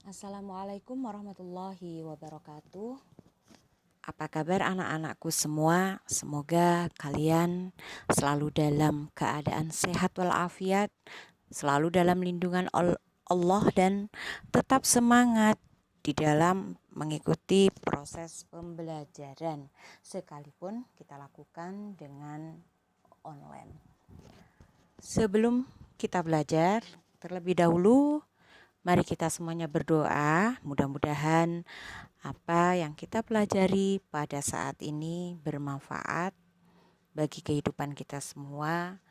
Assalamualaikum warahmatullahi wabarakatuh. Apa kabar anak-anakku semua? Semoga kalian selalu dalam keadaan sehat walafiat, selalu dalam lindungan Allah dan tetap semangat di dalam mengikuti proses pembelajaran sekalipun kita lakukan dengan online. Sebelum kita belajar, terlebih dahulu mari kita semuanya berdoa, mudah-mudahan apa yang kita pelajari pada saat ini bermanfaat bagi kehidupan kita semua,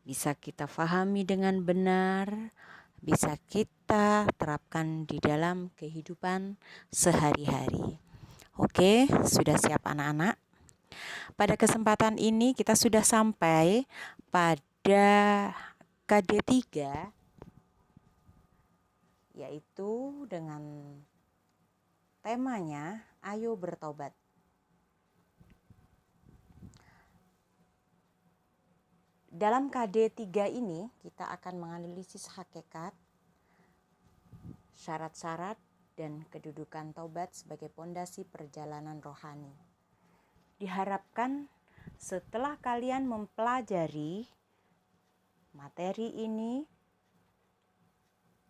bisa kita fahami dengan benar, bisa kita terapkan di dalam kehidupan sehari-hari. Oke, sudah siap anak-anak? Pada kesempatan ini kita sudah sampai pada KD3, yaitu dengan temanya Ayo Bertobat. Dalam KD3 ini kita akan menganalisis hakikat, syarat-syarat, dan kedudukan taubat sebagai pondasi perjalanan rohani. Diharapkan setelah kalian mempelajari materi ini,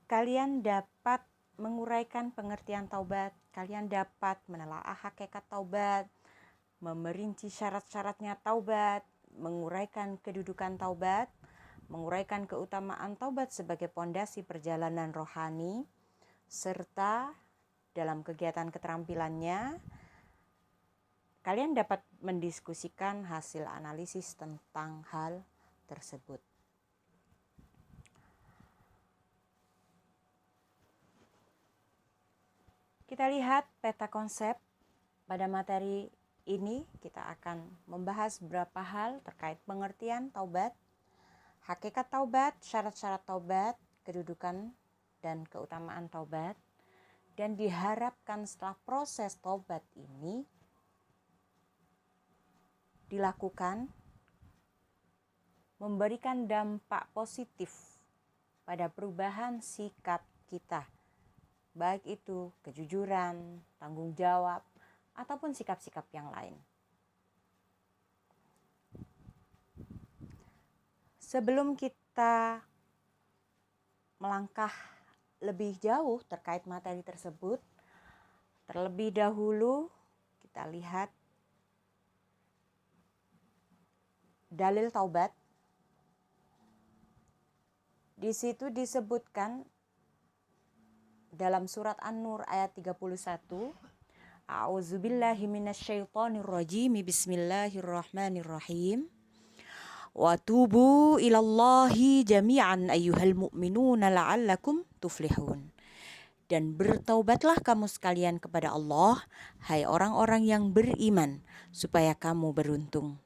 kalian dapat menguraikan pengertian taubat, kalian dapat menelaah hakikat taubat, memerinci syarat-syaratnya taubat, menguraikan kedudukan taubat, menguraikan keutamaan taubat sebagai pondasi perjalanan rohani, serta dalam kegiatan keterampilannya, kalian dapat mendiskusikan hasil analisis tentang hal tersebut. Kita lihat peta konsep. Pada materi ini kita akan membahas beberapa hal terkait pengertian taubat, hakikat taubat, syarat-syarat taubat, kedudukan dan keutamaan taubat. Dan diharapkan setelah proses taubat ini dilakukan, memberikan dampak positif pada perubahan sikap kita, baik itu kejujuran, tanggung jawab, ataupun sikap-sikap yang lain. Sebelum kita melangkah lebih jauh terkait materi tersebut, terlebih dahulu kita lihat dalil taubat. Di situ disebutkan dalam surat An-Nur ayat 31, A'udzubillahi minasyaitonirrajim, bismillahirrahmanirrahim. Wa tubu ilallahi jami'an ayyuhal mu'minuna la'allakum tuflihun. Dan bertaubatlah kamu sekalian kepada Allah, hai orang-orang yang beriman, supaya kamu beruntung.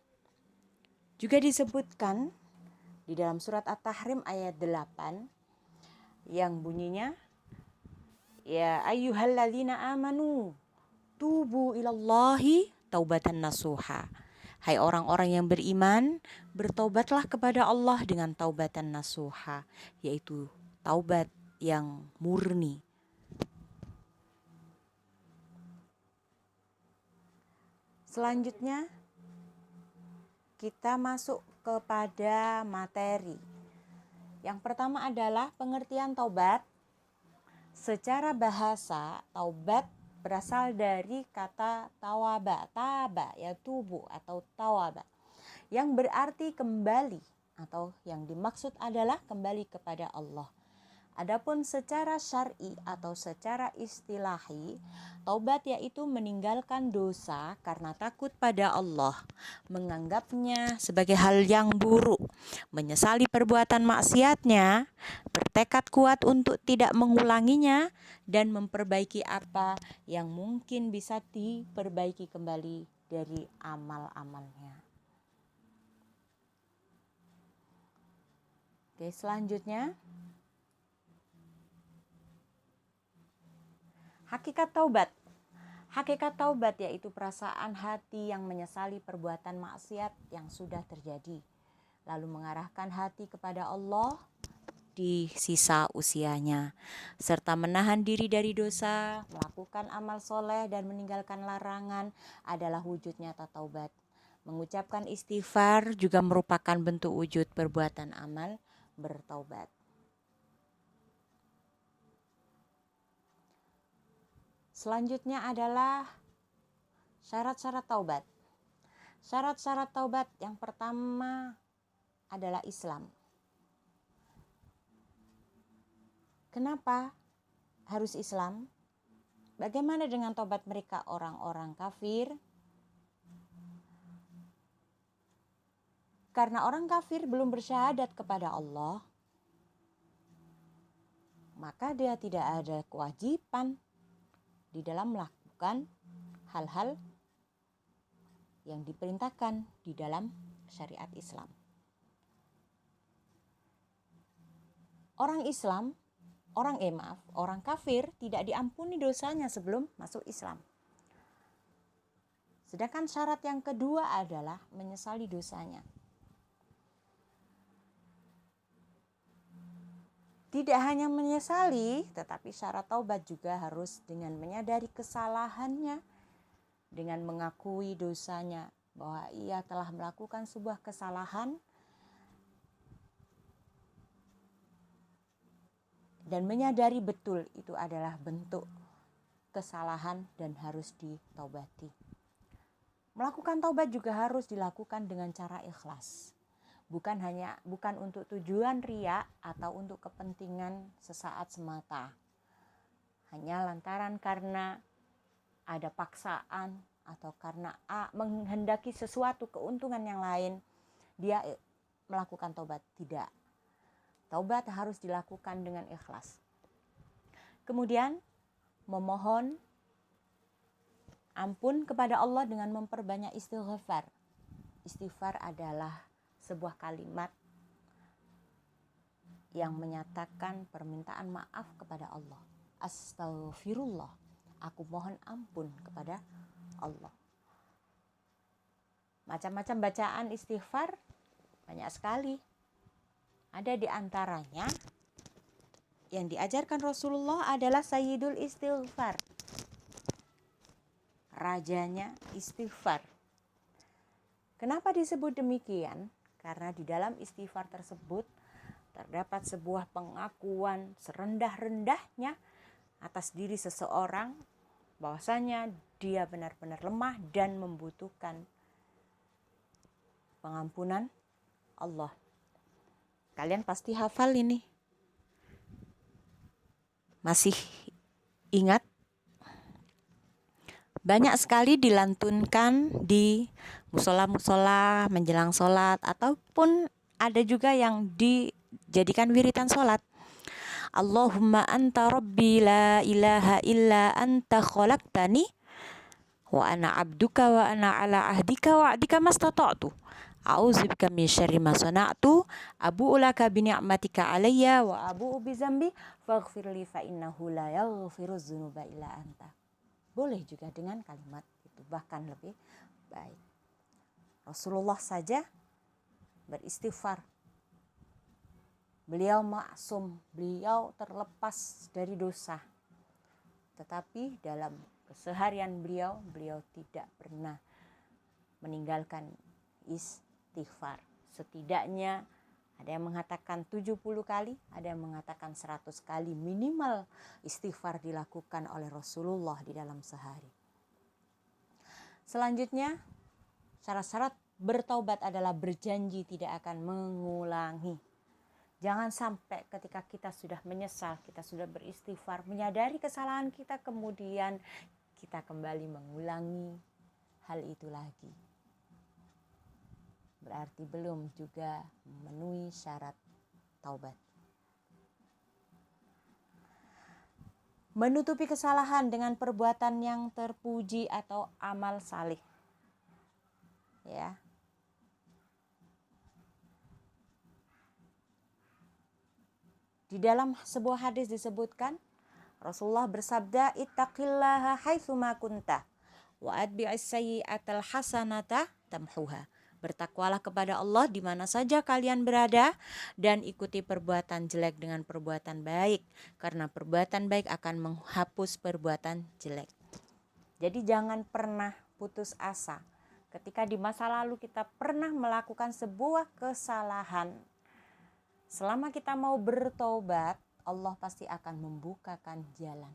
Juga disebutkan di dalam surat At-Tahrim ayat 8 yang bunyinya, ya ayyuhalladzina amanu tubu ilallahi taubatan nasuha. Hai orang-orang yang beriman, bertaubatlah kepada Allah dengan taubatan nasuha, yaitu taubat yang murni. Selanjutnya kita masuk kepada materi. Yang pertama adalah pengertian taubat. Secara bahasa, taubat berasal dari kata tawaba, taba, ya tubu atau tawaba, yang berarti kembali atau yang dimaksud adalah kembali kepada Allah. Adapun secara syar'i atau secara istilahi, taubat yaitu meninggalkan dosa karena takut pada Allah, menganggapnya sebagai hal yang buruk, menyesali perbuatan maksiatnya, bertekad kuat untuk tidak mengulanginya, dan memperbaiki apa yang mungkin bisa diperbaiki kembali dari amal-amalnya. Oke, selanjutnya hakikat taubat. Hakikat taubat yaitu perasaan hati yang menyesali perbuatan maksiat yang sudah terjadi, lalu mengarahkan hati kepada Allah di sisa usianya, serta menahan diri dari dosa, melakukan amal soleh dan meninggalkan larangan adalah wujud nyata taubat. Mengucapkan istighfar juga merupakan bentuk wujud perbuatan amal bertaubat. Selanjutnya adalah syarat-syarat taubat. Syarat-syarat taubat yang pertama adalah Islam. Kenapa harus Islam? Bagaimana dengan taubat mereka orang-orang kafir? Karena orang kafir belum bersyahadat kepada Allah, maka dia tidak ada kewajiban di dalam melakukan hal-hal yang diperintahkan di dalam syariat Islam. Orang kafir tidak diampuni dosanya sebelum masuk Islam. Sedangkan syarat yang kedua adalah menyesali dosanya. Tidak hanya menyesali, tetapi syarat taubat juga harus dengan menyadari kesalahannya, dengan mengakui dosanya bahwa ia telah melakukan sebuah kesalahan dan menyadari betul itu adalah bentuk kesalahan dan harus ditaubati. Melakukan taubat juga harus dilakukan dengan cara ikhlas. Bukan untuk tujuan riya atau untuk kepentingan sesaat semata. Hanya lantaran karena ada paksaan atau karena menghendaki sesuatu keuntungan yang lain, dia melakukan taubat. Tidak. Taubat harus dilakukan dengan ikhlas. Kemudian memohon ampun kepada Allah dengan memperbanyak istighfar. Istighfar adalah sebuah kalimat yang menyatakan permintaan maaf kepada Allah. Astaghfirullah, aku mohon ampun kepada Allah. Macam-macam bacaan istighfar banyak sekali. Ada di antaranya yang diajarkan Rasulullah adalah Sayyidul Istighfar. Rajanya istighfar. Kenapa disebut demikian? Karena di dalam istighfar tersebut terdapat sebuah pengakuan serendah-rendahnya atas diri seseorang bahwasanya dia benar-benar lemah dan membutuhkan pengampunan Allah. Kalian pasti hafal ini. Masih ingat? Banyak sekali dilantunkan di musola-musola menjelang sholat, ataupun ada juga yang dijadikan wiritan sholat. Allahumma anta rabbi la ilaha illa anta khalaqtani wa ana abduka wa ana ala ahdika wa adika mastata'tu a'udzubika min syarri ma sana'tu abu'u laka bi ni'matika alayya wa abu'u bi dzambi faghfirli fa innahu la yaghfiruz dzunuba illa anta. Boleh juga dengan kalimat itu, bahkan lebih baik. Rasulullah saja beristighfar. Beliau maksum, beliau terlepas dari dosa. Tetapi dalam keseharian beliau tidak pernah meninggalkan istighfar. Setidaknya ada yang mengatakan 70 kali, ada yang mengatakan 100 kali minimal istighfar dilakukan oleh Rasulullah di dalam sehari. Selanjutnya, syarat-syarat bertaubat adalah berjanji tidak akan mengulangi. Jangan sampai ketika kita sudah menyesal, kita sudah beristighfar, menyadari kesalahan kita, kemudian kita kembali mengulangi hal itu lagi. Berarti belum juga memenuhi syarat taubat. Menutupi kesalahan dengan perbuatan yang terpuji atau amal salih. Ya. Di dalam sebuah hadis disebutkan Rasulullah bersabda, ittaqillaha haitsu ma kunta wa atbi'is sayyi'atal hasanata tamhuha Bertakwalah kepada Allah di mana saja kalian berada dan ikuti perbuatan jelek dengan perbuatan baik, karena perbuatan baik akan menghapus perbuatan jelek. Jadi jangan pernah putus asa. Ketika di masa lalu kita pernah melakukan sebuah kesalahan, selama kita mau bertobat, Allah pasti akan membukakan jalan.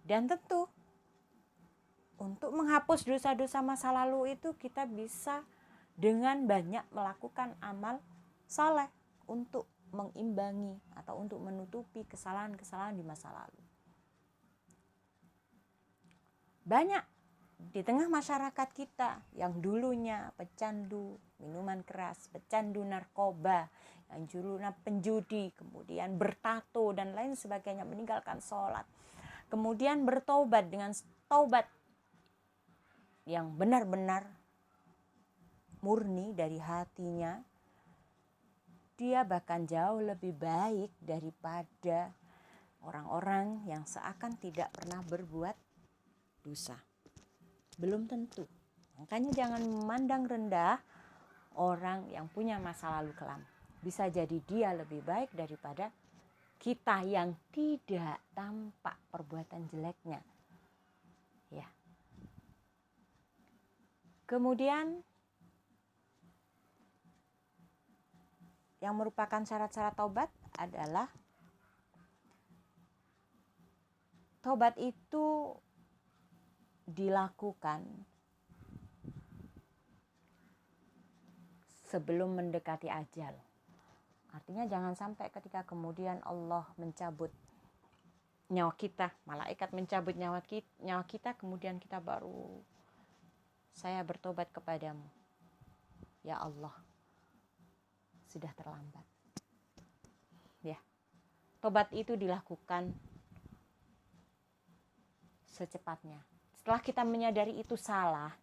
Dan tentu untuk menghapus dosa-dosa masa lalu itu kita bisa dengan banyak melakukan amal saleh untuk mengimbangi atau untuk menutupi kesalahan-kesalahan di masa lalu. Banyak di tengah masyarakat kita yang dulunya pecandu minuman keras, pecandu narkoba, yang dulunya penjudi, kemudian bertato dan lain sebagainya, meninggalkan sholat, kemudian bertobat dengan taubat yang benar-benar murni dari hatinya, dia bahkan jauh lebih baik daripada orang-orang yang seakan tidak pernah berbuat dosa. Belum tentu. Makanya jangan memandang rendah orang yang punya masa lalu kelam. Bisa jadi dia lebih baik daripada kita yang tidak tampak perbuatan jeleknya. Ya. Kemudian yang merupakan syarat-syarat taubat adalah taubat itu dilakukan sebelum mendekati ajal. Artinya jangan sampai ketika kemudian Allah mencabut nyawa kita, malaikat mencabut nyawa kita, kemudian kita baru, saya bertobat kepadamu. Ya Allah, sudah terlambat. Ya. Tobat itu dilakukan secepatnya. Setelah kita menyadari itu salah,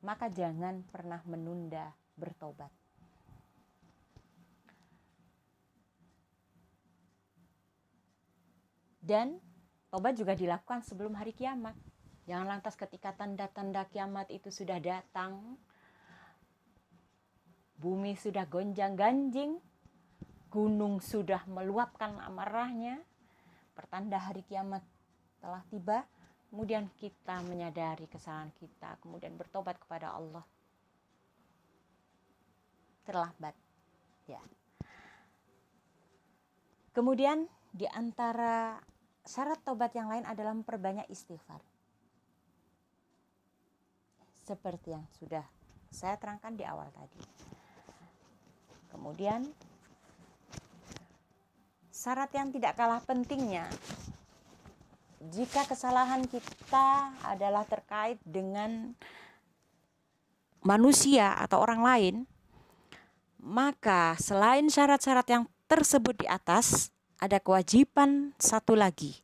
maka jangan pernah menunda bertobat. Dan tobat juga dilakukan sebelum hari kiamat. Jangan lantas ketika tanda-tanda kiamat itu sudah datang, bumi sudah gonjang-ganjing, gunung sudah meluapkan amarahnya, pertanda hari kiamat telah tiba, kemudian kita menyadari kesalahan kita, kemudian bertobat kepada Allah. Terlambat. Ya. Kemudian di antara syarat tobat yang lain adalah memperbanyak istighfar. Seperti yang sudah saya terangkan di awal tadi. Kemudian syarat yang tidak kalah pentingnya, jika kesalahan kita adalah terkait dengan manusia atau orang lain, maka selain syarat-syarat yang tersebut di atas, ada kewajiban satu lagi,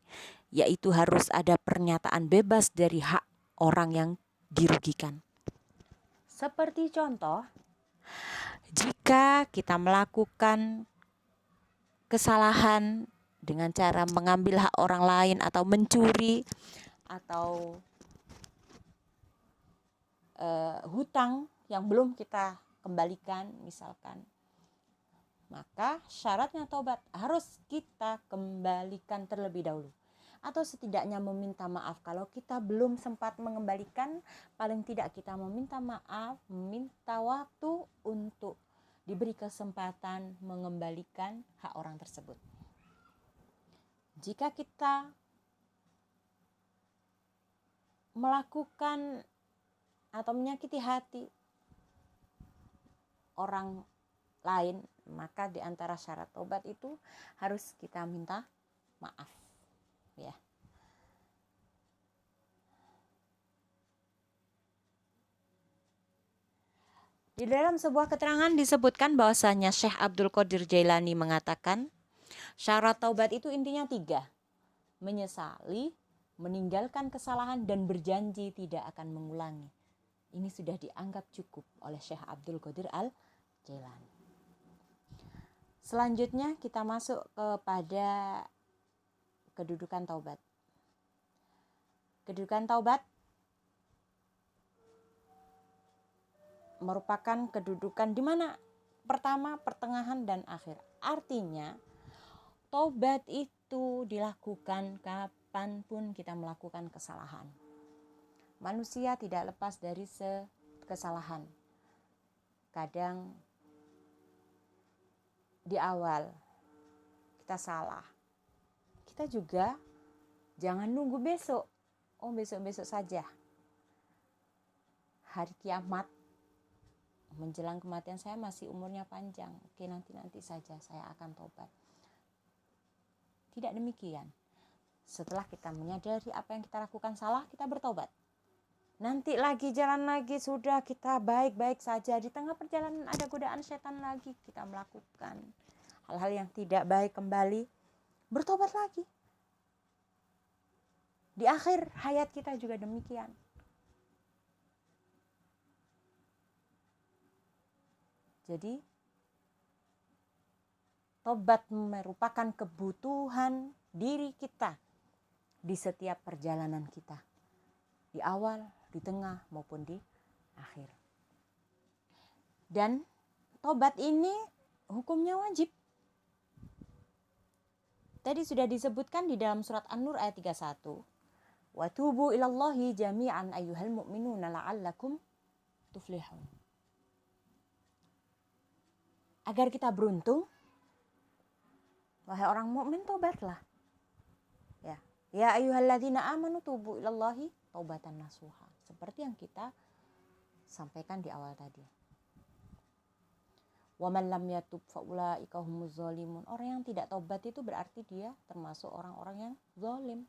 yaitu harus ada pernyataan bebas dari hak orang yang dirugikan. Seperti contoh, jika kita melakukan kesalahan dengan cara mengambil hak orang lain atau mencuri atau hutang yang belum kita kembalikan misalkan, maka syaratnya tobat harus kita kembalikan terlebih dahulu, atau setidaknya meminta maaf. Kalau kita belum sempat mengembalikan, paling tidak kita meminta maaf, meminta waktu untuk diberi kesempatan mengembalikan hak orang tersebut. Jika kita melakukan atau menyakiti hati orang lain, maka di antara syarat tobat itu harus kita minta maaf. Ya. Di dalam sebuah keterangan disebutkan bahwasanya Syekh Abdul Qadir Jailani mengatakan, syarat taubat itu intinya 3. Menyesali, meninggalkan kesalahan, dan berjanji tidak akan mengulangi. Ini sudah dianggap cukup oleh Syekh Abdul Qadir Al-Jailani. Selanjutnya kita masuk kepada kedudukan taubat. Kedudukan taubat merupakan kedudukan di mana pertama, pertengahan, dan akhir. Artinya tobat itu dilakukan kapanpun kita melakukan kesalahan. Manusia tidak lepas dari kesalahan. Kadang di awal kita salah. Kita juga jangan nunggu besok. Oh, besok-besok saja. Hari kiamat menjelang kematian, saya masih umurnya panjang. Oke, nanti saja saya akan tobat. Tidak demikian. Setelah kita menyadari apa yang kita lakukan salah, kita bertobat. Nanti lagi jalan lagi, sudah kita baik-baik saja. Di tengah perjalanan ada godaan setan lagi, kita melakukan hal-hal yang tidak baik kembali, bertobat lagi. Di akhir hayat kita juga demikian. Jadi tobat merupakan kebutuhan diri kita di setiap perjalanan kita. Di awal, di tengah, maupun di akhir. Dan tobat ini hukumnya wajib. Tadi sudah disebutkan di dalam surat An-Nur ayat 31. Wa tubu ilallahi jami'an ayyuhal mu'minuna la'allakum tuflihun. Agar kita beruntung, wahai orang mukmin, tobatlah. Ya ayyuhalladzina amanu tubu ilallahi taubatan nasuha. Seperti yang kita sampaikan di awal tadi. Wa man lam yatub fa ulaika humuz zalimun. Orang yang tidak tobat itu berarti dia termasuk orang-orang yang zalim.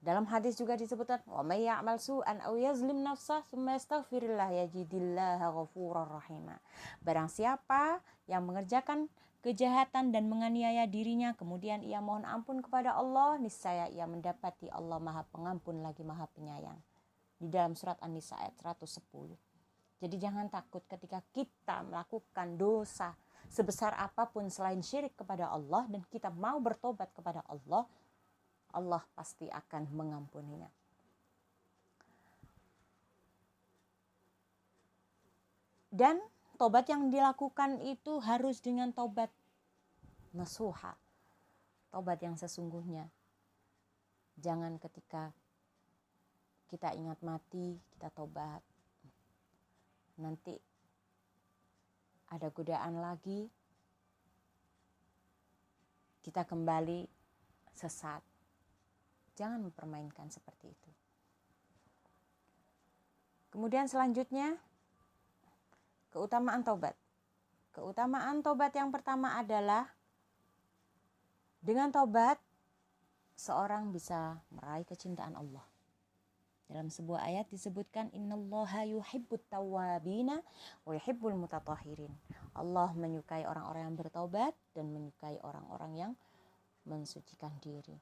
Dalam hadis juga disebutkan, wa may ya'mal su'an aw yazlim nafsah tsumma yastaghfirillah yajidillaha ghafurar rahima. Barang siapa yang mengerjakan kejahatan dan menganiaya dirinya, kemudian ia mohon ampun kepada Allah, niscaya ia mendapati Allah Maha Pengampun lagi Maha Penyayang. Di dalam surat An-Nisa ayat 110. Jadi jangan takut ketika kita melakukan dosa sebesar apapun selain syirik kepada Allah dan kita mau bertobat kepada Allah, Allah pasti akan mengampuninya. Dan tobat yang dilakukan itu harus dengan tobat nasuha, tobat yang sesungguhnya. Jangan ketika kita ingat mati, kita tobat. Nanti ada godaan lagi, kita kembali sesat. Jangan mempermainkan seperti itu. Kemudian selanjutnya, keutamaan tobat. Keutamaan tobat yang pertama adalah dengan tobat seorang bisa meraih kecintaan Allah. Dalam sebuah ayat disebutkan innallaha yuhibbut tawwabina wa yuhibbul mutatahhirin. Allah menyukai orang-orang yang bertobat dan menyukai orang-orang yang mensucikan diri.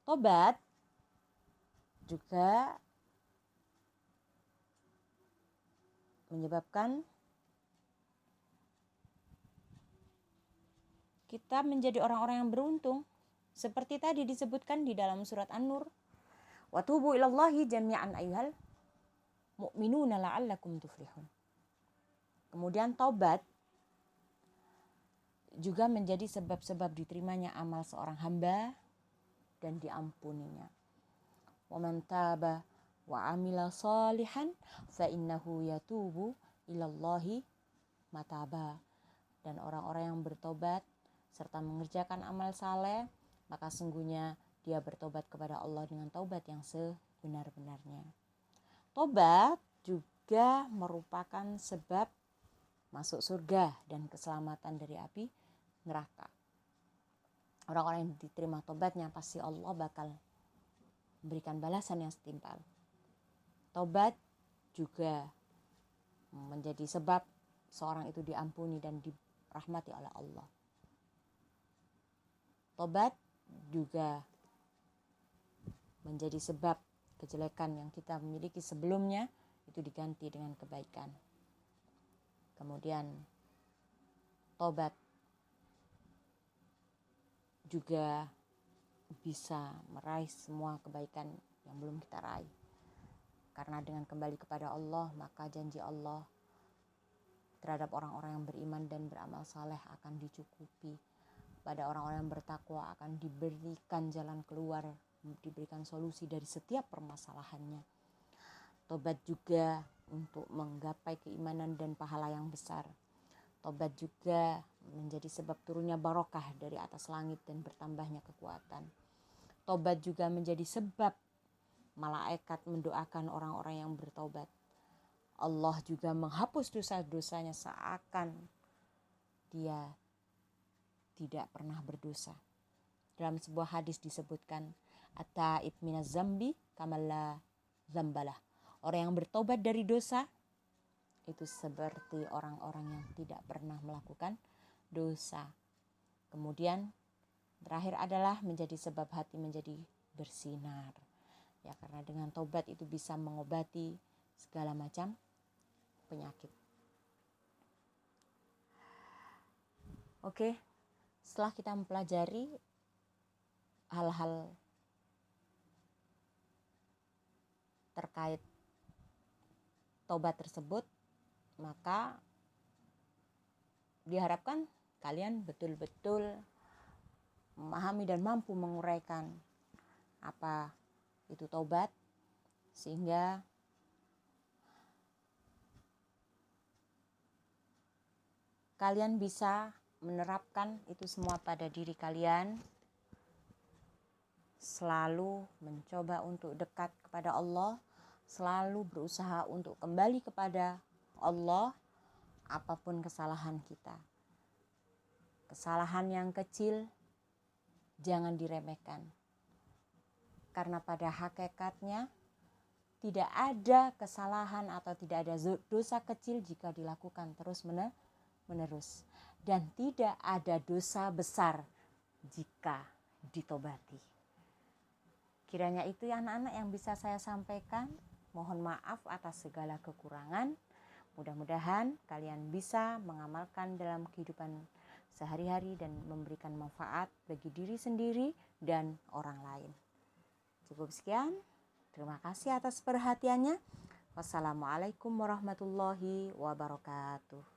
Tobat juga menyebabkan kita menjadi orang-orang yang beruntung. Seperti tadi disebutkan di dalam surat An-Nur. Wa tubu ilallahi jami'an ayyuhal mu'minuna la'allakum tuflihun. Kemudian tobat juga menjadi sebab-sebab diterimanya amal seorang hamba dan diampuninya. Wa man taba wa amila salihan fa innahu yatubu ilallahi mataba. Dan orang-orang yang bertobat serta mengerjakan amal saleh, maka sungguhnya dia bertobat kepada Allah dengan taubat yang sebenar-benarnya. Tobat juga merupakan sebab masuk surga dan keselamatan dari api neraka. Orang-orang yang diterima tobatnya pasti Allah bakal memberikan balasan yang setimpal. Tobat juga menjadi sebab seorang itu diampuni dan dirahmati oleh Allah. Tobat juga menjadi sebab kejelekan yang kita miliki sebelumnya itu diganti dengan kebaikan. Kemudian tobat juga bisa meraih semua kebaikan yang belum kita raih. Karena dengan kembali kepada Allah, maka janji Allah terhadap orang-orang yang beriman dan beramal saleh akan dicukupi. Pada orang-orang yang bertakwa akan diberikan jalan keluar, diberikan solusi dari setiap permasalahannya. Tobat juga untuk menggapai keimanan dan pahala yang besar. Tobat juga menjadi sebab turunnya barokah dari atas langit dan bertambahnya kekuatan. Tobat juga menjadi sebab malaikat mendoakan orang-orang yang bertobat. Allah juga menghapus dosa-dosanya seakan dia tidak pernah berdosa. Dalam sebuah hadis disebutkan, at-taib minaz zambi kamalla zambalah. Orang yang bertobat dari dosa itu seperti orang-orang yang tidak pernah melakukan dosa. Kemudian terakhir adalah menjadi sebab hati menjadi bersinar. Ya, karena dengan tobat itu bisa mengobati segala macam penyakit. Oke, setelah kita mempelajari hal-hal terkait tobat tersebut, maka diharapkan kalian betul-betul memahami dan mampu menguraikan apa itu tobat, sehingga kalian bisa menerapkan itu semua pada diri kalian, selalu mencoba untuk dekat kepada Allah, selalu berusaha untuk kembali kepada Allah apapun kesalahan kita. Kesalahan yang kecil jangan diremehkan, karena pada hakikatnya tidak ada kesalahan atau tidak ada dosa kecil jika dilakukan terus-menerus, dan tidak ada dosa besar jika ditobati. Kiranya itu ya anak-anak yang bisa saya sampaikan. Mohon maaf atas segala kekurangan. Mudah-mudahan kalian bisa mengamalkan dalam kehidupan sehari-hari dan memberikan manfaat bagi diri sendiri dan orang lain. Cukup sekian. Terima kasih atas perhatiannya. Wassalamualaikum warahmatullahi wabarakatuh.